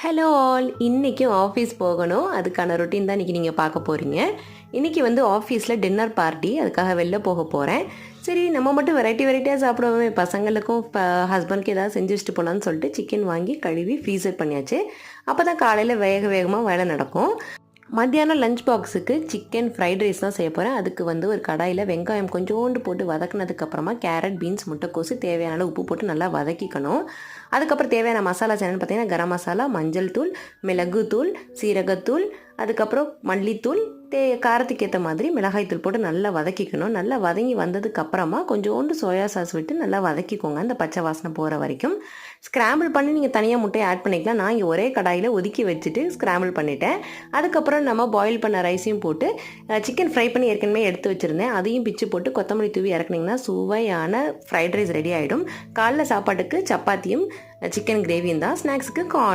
Hello all, இன்றைக்கும் office போகணும். அதுக்கான ரொட்டீன் தான் இன்றைக்கி நீங்கள் பார்க்க போகிறீங்க. இன்றைக்கி வந்து ஆஃபீஸில் டின்னர் பார்ட்டி, அதுக்காக வெளில போக போகிறேன். சரி, நம்ம மட்டும் வெரைட்டியாக சாப்பிடுவோமே, பசங்களுக்கும் ஹஸ்பண்ட்க்கு ஏதாவது செஞ்சு வச்சுட்டு போகலான்னு சொல்லிட்டு சிக்கன் வாங்கி கழுவி ஃப்ரீசர் பண்ணியாச்சு. அப்போ தான் காலையில் வேகமாக வேலை நடக்கும். மத்தியானம் லஞ்ச் பாக்ஸுக்கு சிக்கன் ஃப்ரைட் ரைஸ் தான் செய்ய போகிறேன். அதுக்கு வந்து ஒரு கடாயில் வெங்காயம் கொஞ்சோண்டு போட்டு வதக்குனதுக்கப்புறமா கேரட், பீன்ஸ், முட்டைக்கோசு தேவையான உப்பு போட்டு நல்லா வதக்கிக்கணும். அதுக்கப்புறம் தேவையான மசாலாஸ் என்னென்னு பார்த்தீங்கன்னா கரம் மசாலா, மஞ்சள் தூள், மிளகுத்தூள், சீரகத்தூள், அதுக்கப்புறம் மல்லித்தூள், காரத்துக்கு ஏற்ற மாதிரி மிளகாய்த்தூள் போட்டு நல்லா வதக்கிக்கணும். நல்லா வதங்கி வந்ததுக்கப்புறமா கொஞ்சோண்டு சோயா சாஸ் விட்டு நல்லா வதக்கிக்கோங்க, அந்த பச்சை வாசனை போகிற வரைக்கும். ஸ்க்ராம்பிள் பண்ணி நீங்கள் தனியாக முட்டையை ஆட் பண்ணிக்கலாம். நான் இங்கே ஒரே கடாயில் ஒதுக்கி வச்சுட்டு ஸ்க்ராம்பிள் பண்ணிட்டேன். அதுக்கப்புறம் நம்ம பாயில் பண்ண ரைஸையும் போட்டு சிக்கன் ஃப்ரை பண்ணி ஏற்கனவே எடுத்து வச்சுருந்தேன், அதையும் பிச்சு போட்டு கொத்தமல்லி தூவி இறக்குனிங்கன்னா சுவையான ஃப்ரைட் ரைஸ் ரெடி ஆகிடும். காலைல சாப்பாட்டுக்கு சப்பாத்தியும் சிக்கன் கிரேவியும் தான். ஸ்நாக்ஸுக்கு கார்ன்